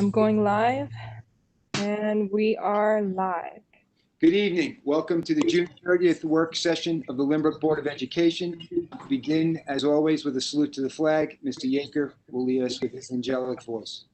I'm going live, and we are live. Good evening. Welcome to the June 30th work session of the Lynbrook Board of Education. We begin, as always, with a salute to the flag. Mr. Yaker will lead us with his angelic voice.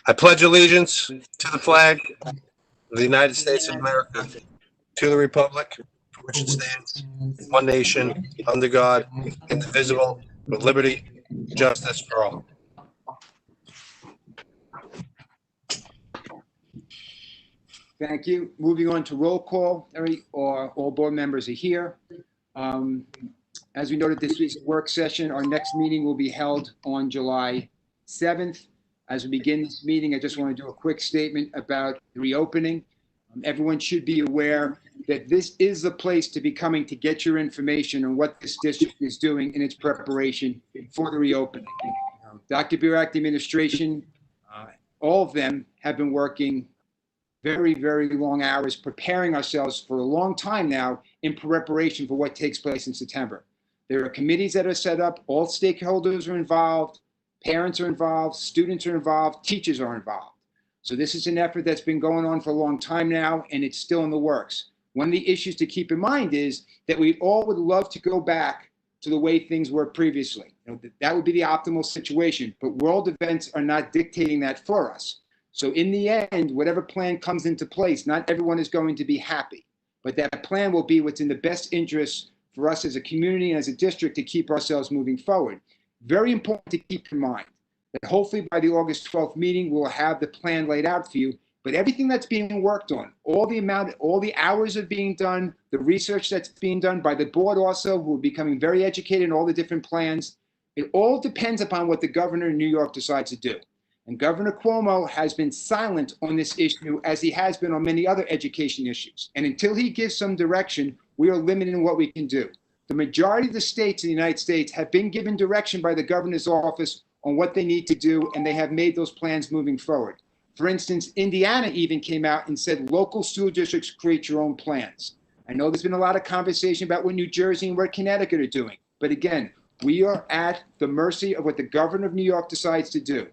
I pledge allegiance to the flag of the United States of America, to the republic for which it stands, one nation, under God, indivisible, with liberty, justice for all. Thank you. Moving on to roll call. All board members are here. As we noted, this week's work session, our next meeting will be held on July 7th. As we begin this meeting, I just want to do a quick statement about reopening. Everyone should be aware that this is the place to be coming to get your information on what this district is doing in its preparation for the reopening. Dr. Burak, the administration, all of them have been working very, very long hours preparing ourselves for a long time now in preparation for what takes place in September. There are committees that are set up, all stakeholders are involved, parents are involved, students are involved, teachers are involved. So this is an effort that's been going on for a long time now, and it's still in the works. One of the issues to keep in mind is that we all would love to go back to the way things were previously. That would be the optimal situation, but world events are not dictating that for us. So in the end, whatever plan comes into place, not everyone is going to be happy, but that plan will be what's in the best interest for us as a community and as a district to keep ourselves moving forward. Very important to keep in mind that hopefully by the August 12th meeting, we'll have the plan laid out for you, but everything that's being worked on, all the hours are being done, the research that's being done by the board also, who are becoming very educated in all the different plans, it all depends upon what the governor in New York decides to do. And Governor Cuomo has been silent on this issue as he has been on many other education issues. And until he gives some direction, we are limited in what we can do. The majority of the states in the United States have been given direction by the governor's office on what they need to do, and they have made those plans moving forward. For instance, Indiana even came out and said local school districts create your own plans. I know there's been a lot of conversation about what New Jersey and what Connecticut are doing. But again, we are at the mercy of what the governor of New York decides to do.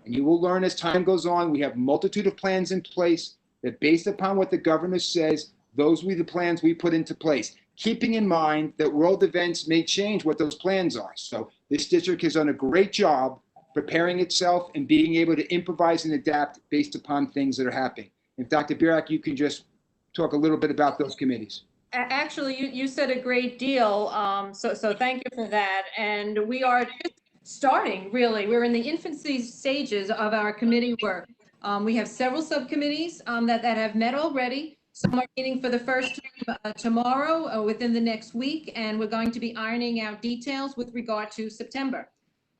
And you will learn as time goes on, we have a multitude of plans in place that based upon what the governor says, those will be the plans we put into place, keeping in mind that world events may change what those plans are. So this district has done a great job preparing itself and being able to improvise and adapt based upon things that are happening. And Dr. Burak, you can just talk a little bit about those committees. Actually, you said a great deal, so thank you for that. And we are just starting, really. We're in the infancy stages of our committee work. We have several subcommittees that have met already. Some are meeting for the first time tomorrow within the next week, and we're going to be ironing out details with regard to September.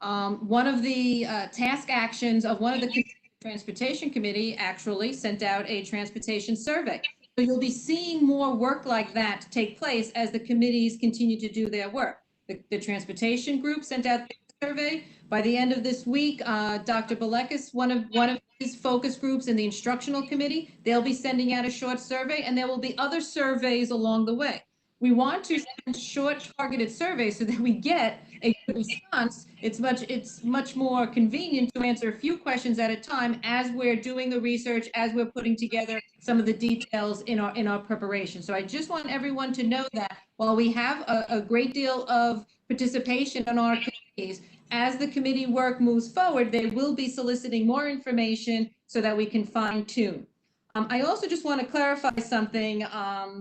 One of the task actions of one of the Transportation Committee actually sent out a transportation survey. So you'll be seeing more work like that take place as the committees continue to do their work. The transportation group sent out the survey. By the end of this week, Dr. Balekis, one of his focus groups in the instructional committee, they'll be sending out a short survey, and there will be other surveys along the way. We want to send short targeted surveys so that we get a good response. It's much more convenient to answer a few questions at a time as we're doing the research, as we're putting together some of the details in our preparation. So I just want everyone to know that while we have a great deal of participation on our committees, as the committee work moves forward, they will be soliciting more information so that we can fine tune. I also just want to clarify something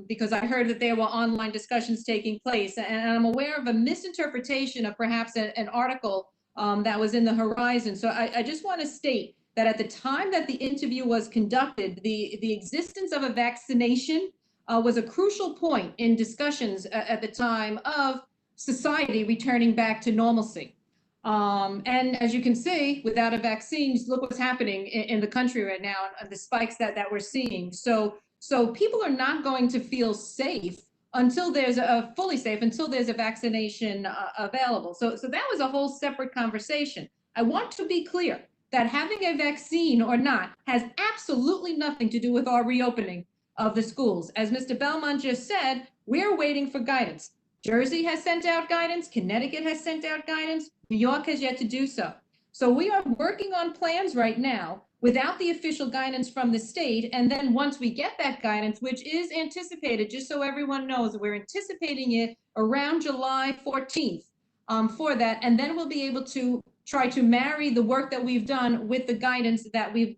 because I heard that there were online discussions taking place, and I'm aware of a misinterpretation of perhaps an article that was in the Horizon. So I just want to state that at the time that the interview was conducted, the existence of a vaccination was a crucial point in discussions at the time of society returning back to normalcy. And as you can see, without a vaccine, look what's happening in the country right now and the spikes that we're seeing. So people are not going to feel safe until there's fully safe until there's a vaccination available. So that was a whole separate conversation. I want to be clear that having a vaccine or not has absolutely nothing to do with our reopening of the schools. As Mr. Belmont just said, we're waiting for guidance. Jersey has sent out guidance. Connecticut has sent out guidance. New York has yet to do so. So we are working on plans right now without the official guidance from the state. And then once we get that guidance, which is anticipated, just so everyone knows, we're anticipating it around July 14th for that. And then we'll be able to try to marry the work that we've done with the guidance that we've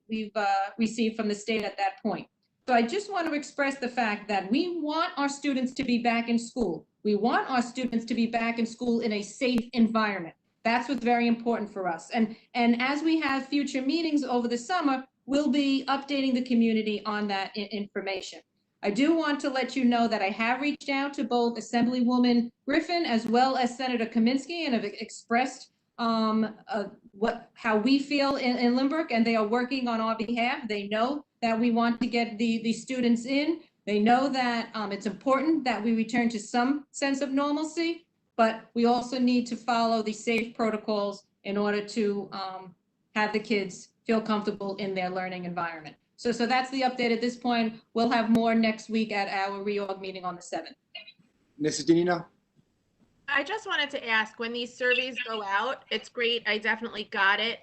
received from the state at that point. So I just want to express the fact that we want our students to be back in school. We want our students to be back in school in a safe environment. That's what's very important for us. And as we have future meetings over the summer, we'll be updating the community on that information. I do want to let you know that I have reached out to both Assemblywoman Griffin as well as Senator Kaminsky and have expressed how we feel in Lynbrook, and they are working on our behalf. They know that we want to get the students in. They know that it's important that we return to some sense of normalcy, but we also need to follow the safe protocols in order to have the kids feel comfortable in their learning environment. So that's the update at this point. We'll have more next week at our reorg meeting on the 7th. Mrs. Danino? I just wanted to ask, when these surveys go out, it's great, I definitely got it.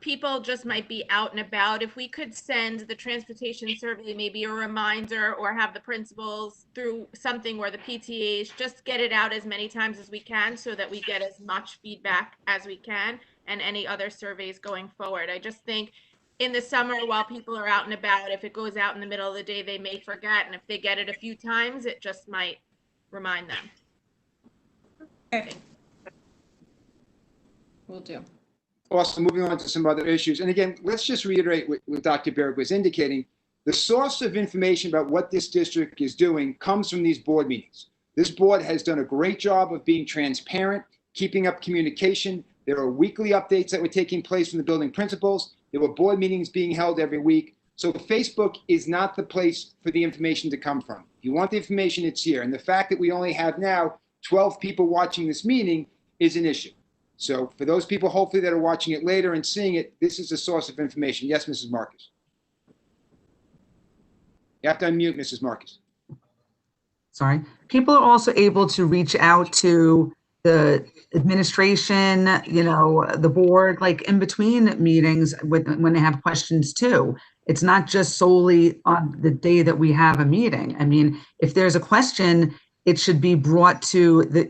People just might be out and about. If we could send the transportation survey, maybe a reminder, or have the principals through something, or the PTAs, just get it out as many times as we can so that we get as much feedback as we can, and any other surveys going forward. I just think in the summer, while people are out and about, if it goes out in the middle of the day, they may forget. And if they get it a few times, it just might remind them. Okay. Will do. Also, moving on to some other issues. And again, let's just reiterate what Dr. Berg was indicating. The source of information about what this district is doing comes from these board meetings. This board has done a great job of being transparent, keeping up communication. There are weekly updates that were taking place from the building principals. There were board meetings being held every week. So Facebook is not the place for the information to come from. If you want the information, it's here. And the fact that we only have now 12 people watching this meeting is an issue. So for those people, hopefully, that are watching it later and seeing it, this is a source of information. Yes, Mrs. Marcus. You have to unmute, Mrs. Marcus. Sorry. People are also able to reach out to the administration, the board, like in between meetings when they have questions too. It's not just solely on the day that we have a meeting. I mean, if there's a question, it should be brought to the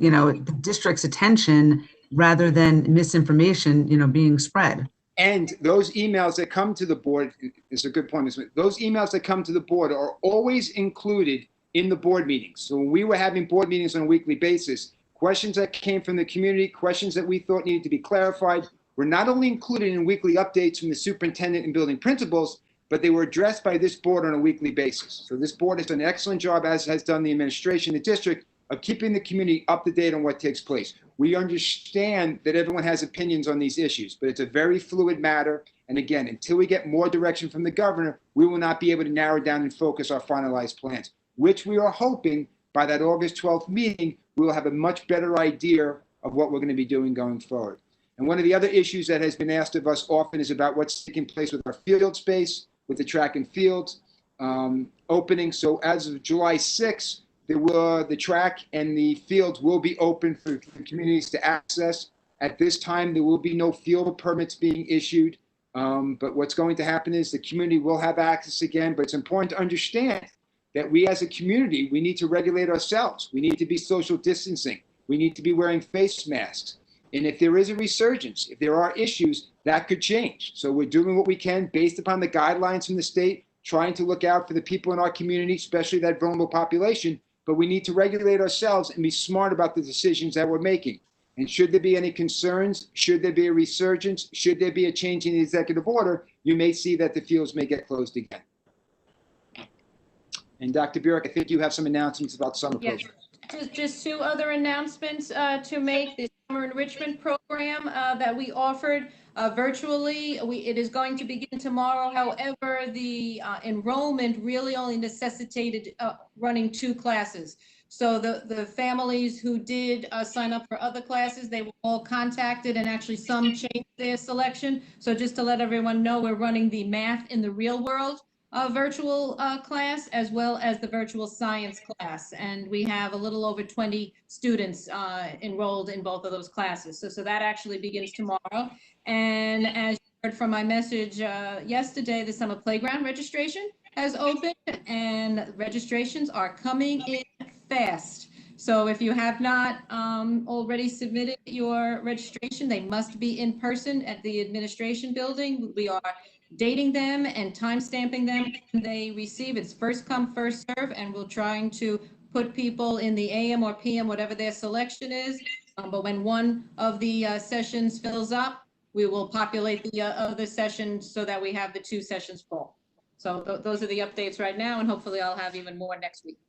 district's attention rather than misinformation, being spread. And those emails that come to the board, is a good point, Ms. Smith. Those emails that come to the board are always included in the board meetings. So when we were having board meetings on a weekly basis, questions that came from the community, questions that we thought needed to be clarified, were not only included in weekly updates from the superintendent and building principals, but they were addressed by this board on a weekly basis. So this board has done an excellent job, as has done the administration, the district, of keeping the community up to date on what takes place. We understand that everyone has opinions on these issues, but it's a very fluid matter. And again, until we get more direction from the governor, we will not be able to narrow down and focus our finalized plans, which we are hoping by that August 12th meeting, we will have a much better idea of what we're going to be doing going forward. And one of the other issues that has been asked of us often is about what's taking place with our field space, with the track and field opening. So as of July 6th, the track and the fields will be open for communities to access. At this time, there will be no field permits being issued. But what's going to happen is the community will have access again. But it's important to understand that we as a community, we need to regulate ourselves. We need to be social distancing. We need to be wearing face masks. And if there is a resurgence, if there are issues, that could change. So we're doing what we can based upon the guidelines from the state, trying to look out for the people in our community, especially that vulnerable population. But we need to regulate ourselves and be smart about the decisions that we're making. And should there be any concerns, should there be a resurgence, should there be a change in the executive order, you may see that the fields may get closed again. And Dr. Burek, I think you have some announcements about summer Yes. programs. Just two other announcements to make. The summer enrichment program that we offered virtually, it is going to begin tomorrow. However, the enrollment really only necessitated running 2 classes. So the families who did sign up for other classes, they were all contacted, and actually some changed their selection. So just to let everyone know, we're running the math in the real world virtual class, as well as the virtual science class. And we have a little over 20 students enrolled in both of those classes. So that actually begins tomorrow. And as you heard from my message yesterday, the summer playground registration has opened and registrations are coming in fast. So if you have not already submitted your registration, they must be in person at the administration building. We are dating them and time stamping them when they receive. It's first come, first serve, and we're trying to put people in the AM or PM, whatever their selection is. But when one of the sessions fills up, we will populate the other sessions so that we have the 2 sessions full. So those are the updates right now, and hopefully I'll have even more next week.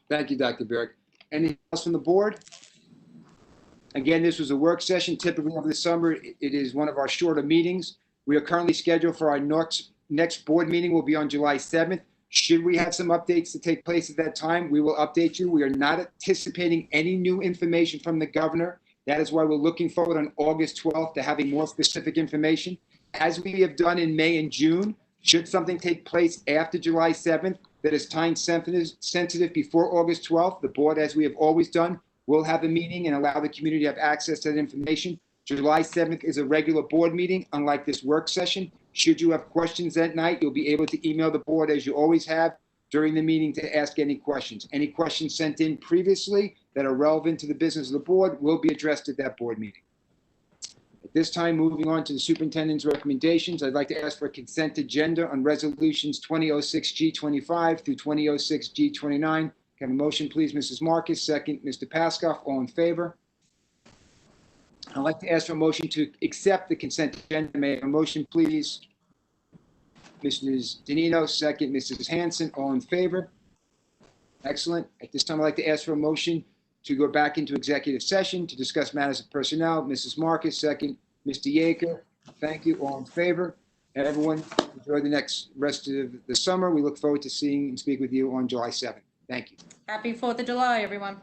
Thank you, Dr. Burke. Anything else from the board? Again, this was a work session. Typically over the summer, it is one of our shorter meetings. We are currently scheduled for our next board meeting will be on July 7th. Should we have some updates to take place at that time, we will update you. We are not anticipating any new information from the governor. That is why we're looking forward on August 12th to having more specific information. As we have done in May and June, should something take place after July 7th that is time sensitive before August 12th, the board, as we have always done, will have a meeting and allow the community to have access to that information. July 7th is a regular board meeting, unlike this work session. Should you have questions that night, you'll be able to email the board as you always have during the meeting to ask any questions. Any questions sent in previously that are relevant to the business of the board will be addressed at that board meeting. At this time, moving on to the superintendent's recommendations, I'd like to ask for a consent agenda on resolutions 2006G25 through 2006G29. Can I have a motion, please, Mrs. Marcus? Second, Mr. Pascoff. All in favor? I'd like to ask for a motion to accept the consent agenda. May I have a motion, please? Mrs. Danino, second, Mrs. Hanson. All in favor? Excellent. At this time, I'd like to ask for a motion to go back into executive session to discuss matters of personnel. Mrs. Marcus, second. Mr. Yeager, thank you. All in favor? And everyone, enjoy the next rest of the summer. We look forward to seeing and speak with you on July 7th. Thank you. Happy 4th of July, everyone.